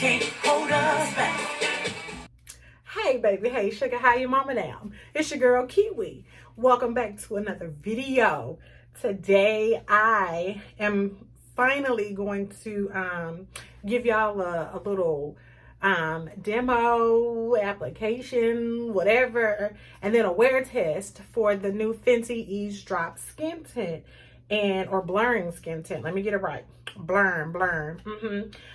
can't hold us back. Hey baby, hey sugar, how your mama now? It's your girl Kiwi. Welcome back to another video. Today I am finally going to give y'all a little demo, application, whatever, and then a wear test for the new Fenty Eavesdrop Skin Tint or blurring skin tint. Let me get it right. Blurring.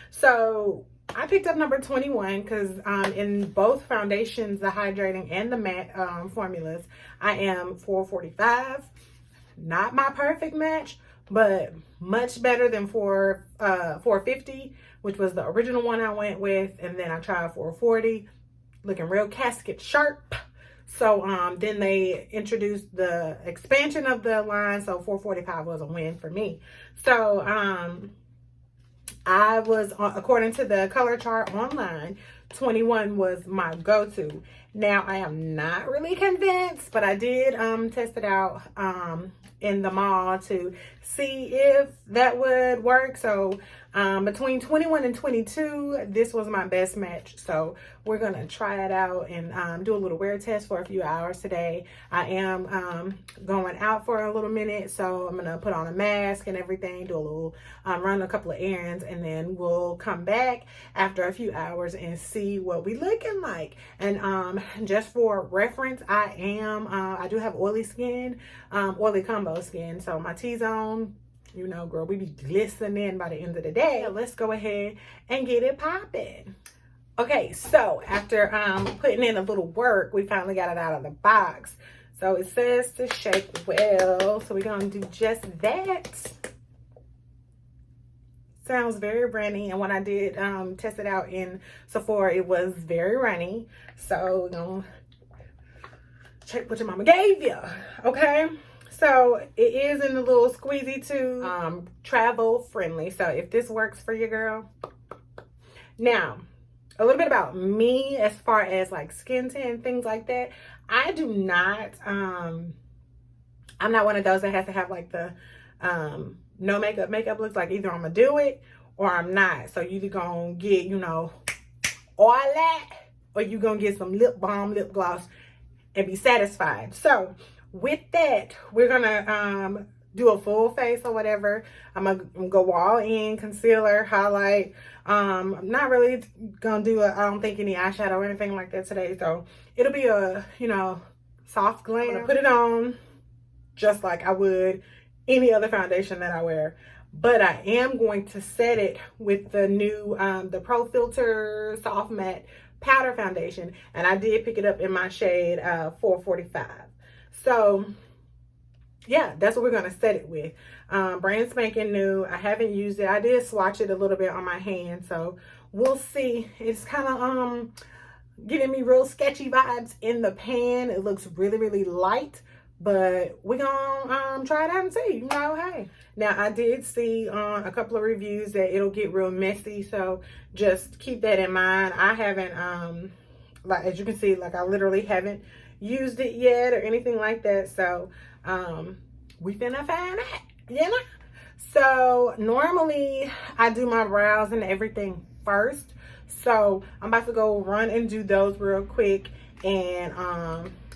So I picked up number 21 because in both foundations, the hydrating and the matte formulas, I am 445. Not my perfect match, but much better than 450, which was the original one I went with. And then I tried 440, looking real casket sharp. So then they introduced the expansion of the line, so 445 was a win for me. So I was, according to the color chart online, 21 was my go-to. Now, I am not really convinced, but I did test it out in the mall to see if that would work. So between 21 and 22, this was my best match. So we're going to try it out and do a little wear test for a few hours today. I am going out for a little minute, so I'm going to put on a mask and everything, do a little run a couple of errands, and then we'll come back after a few hours and see what we looking like. And just for reference, I do have oily skin, oily combo skin. So my T-zone, you know, girl, we be glistening by the end of the day. Let's go ahead and get it popping. Okay, so after putting in a little work, we finally got it out of the box. So it says to shake well, so we're gonna do just that. Sounds very runny, and when I did test it out in Sephora, it was very runny. So we're gonna check what your mama gave you, okay? So it is in the little squeezy tube, travel friendly. So if this works for you, girl. Now, a little bit about me as far as like skin tint, things like that. I do not, I'm not one of those that has to have like the no makeup looks. Like either I'm gonna do it or I'm not. So you either gonna get, you know, all that, or you gonna get some lip balm, lip gloss, and be satisfied. So with that, we're gonna do a full face or whatever. I'm gonna go all in, concealer, highlight. I'm not really gonna do I don't think any eyeshadow or anything like that today. So it'll be a, you know, soft glam. I'm gonna put it on just like I would any other foundation that I wear. But I am going to set it with the new, the Pro Filter Soft Matte Powder Foundation. And I did pick it up in my shade 445. So yeah, that's what we're going to set it with. Brand spanking new. I haven't used it. I did swatch it a little bit on my hand. So we'll see. It's kind of giving me real sketchy vibes in the pan. It looks really, really light. But we're gonna try it out and see, you know, hey. Now, I did see on a couple of reviews that it'll get real messy, so just keep that in mind. I haven't, like, as you can see, like, I literally haven't used it yet or anything like that, so we finna find out, you know? So, normally, I do my brows and everything first, so I'm about to go run and do those real quick, and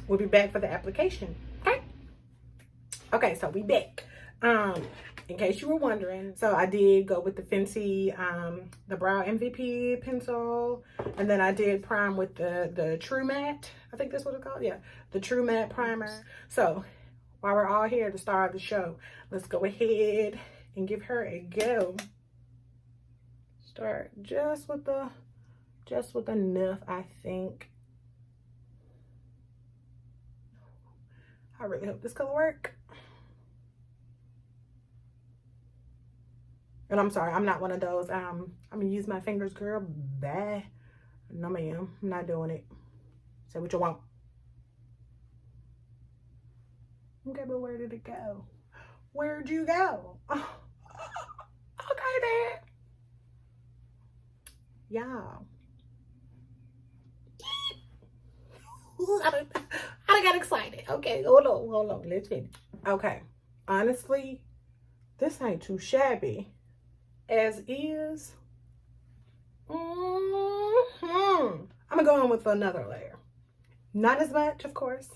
we'll be back for the application. Okay, so we back. In case you were wondering, so I did go with the Fenty, the Brow MVP pencil, and then I did prime with the True Matte. I think that's what it's called. Yeah, the True Matte primer. So while we're all here to start the show, let's go ahead and give her a go. Start just with enough, I think. I really hope this color work. And I'm sorry, I'm not one of those. I'm gonna use my fingers, girl. Bye. No, ma'am, I'm not doing it. Say what you want. Okay, but where did it go? Where'd you go? Oh, okay, then. Y'all. I got excited. Okay, hold on. Let's finish. Okay, honestly, this ain't too shabby as is. I'm gonna go in with another layer. Not as much, of course,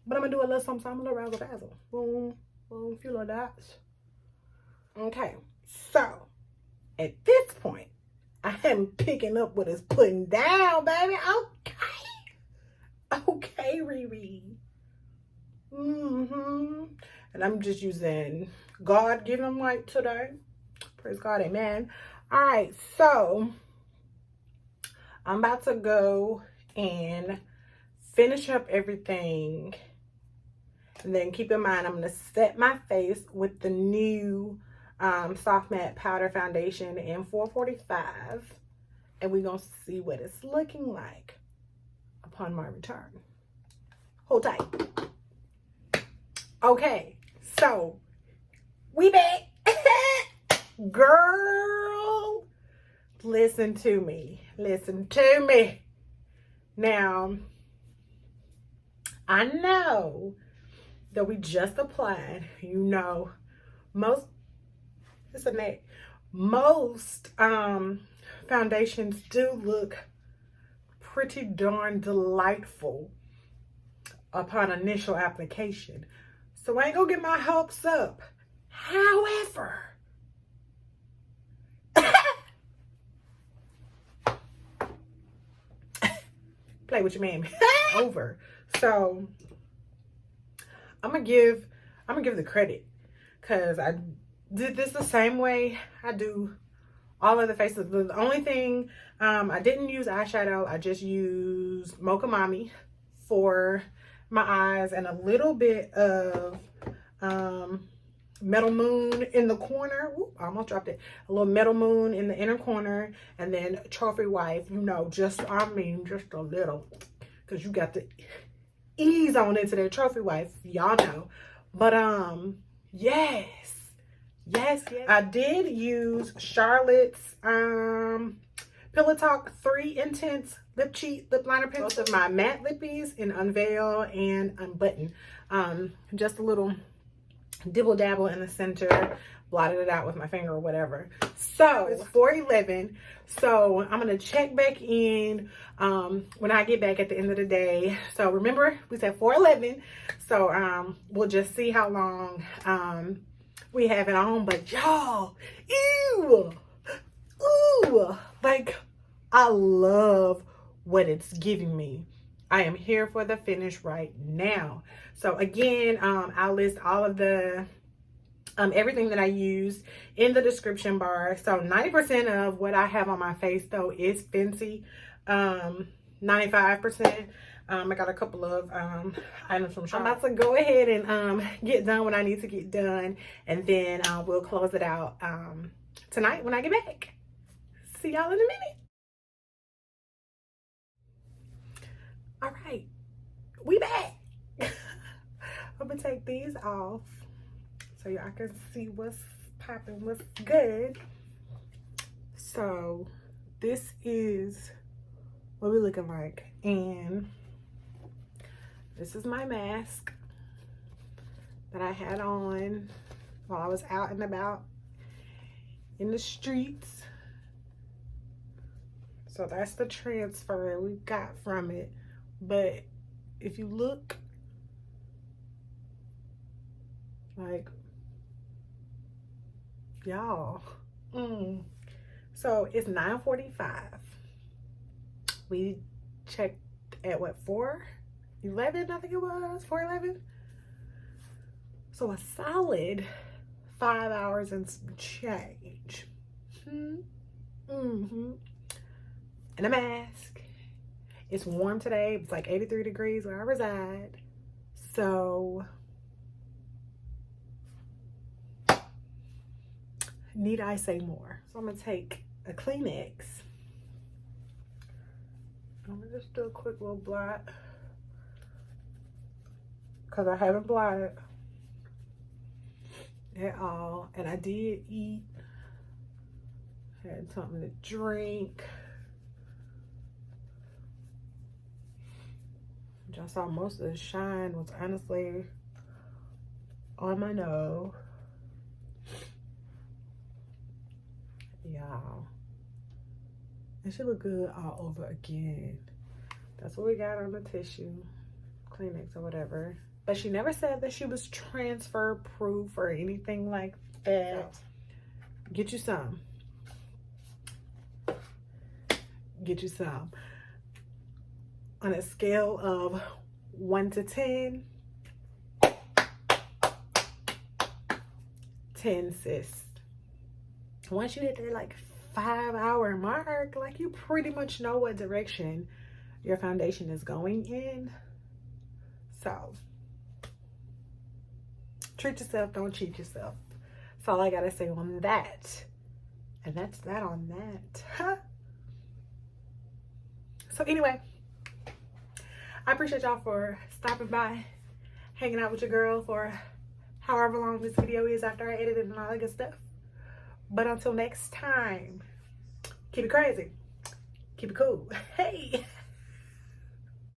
but I'm gonna do a little something, a little razzle dazzle. Boom, boom, few little dots. Okay, so at this point, I am picking up what it's putting down, baby. Okay, Riri. And I'm just using God-given light today. Praise God, amen. All right, so I'm about to go and finish up everything. And then keep in mind, I'm going to set my face with the new Soft Matte Powder Foundation in 445. And we're going to see what it's looking like upon my return. Hold tight. Okay, so we back. Girl, listen to me. Listen to me. Now, I know that we just applied, you know, most foundations do look pretty darn delightful upon initial application. So I ain't gonna get my hopes up. However, play with your man. Over. So I'm gonna give the credit, because I did this the same way I do all of the faces. The only thing, I didn't use eyeshadow. I just used Mocha Mommy for my eyes and a little bit of Metal Moon in the corner. Ooh, I almost dropped it. A little Metal Moon in the inner corner, and then Trophy Wife, you know, just a little, because you got to ease on into their Trophy Wife, y'all know. But yes, I did use Charlotte's Pillow Talk 3 Intense Lip Cheat Lip Liner Pencil. Both of my matte lippies in Unveil and Unbutton. Just a little dibble dabble in the center, blotted it out with my finger or whatever. So it's 4:11. So I'm gonna check back in when I get back at the end of the day. So remember, we said 4:11. So we'll just see how long we have it on. But y'all, ooh, like, I love what it's giving me. I am here for the finish right now. So again, I'll list all of the everything that I used in the description bar. So 90% of what I have on my face though is Fenty. 95%. I got a couple of items from Charlotte. I'm about to go ahead and get done what I need to get done, and then we'll close it out tonight when I get back. See y'all in a minute. All right, we back. I'm gonna take these off so y'all can see what's popping, what's good. So this is what we're looking like, and this is my mask that I had on while I was out and about in the streets. So that's the transfer we got from it. But if you look, like, y'all, so it's 9:45. We checked at what, 4:11, I think it was 4:11. So a solid 5 hours and some change. And a mask. It's warm today. It's like 83 degrees where I reside. So need I say more? So I'm gonna take a Kleenex. I'm gonna just do a quick little blot, because I haven't blotted at all, and I did eat, had something to drink. I saw most of the shine was honestly on my nose. Y'all, It should look good all over again. That's what we got on the tissue, Kleenex or whatever. But she never said that she was transfer proof or anything like that. Get you some. Get you some. On a scale of 1 to 10, 10, sis. Once you hit that like 5-hour mark, like you pretty much know what direction your foundation is going in. So treat yourself, don't cheat yourself. That's all I gotta say on that. And that's that on that. So anyway, I appreciate y'all for stopping by, hanging out with your girl for however long this video is after I edit it and all that good stuff. But until next time, keep it crazy, keep it cool. Hey.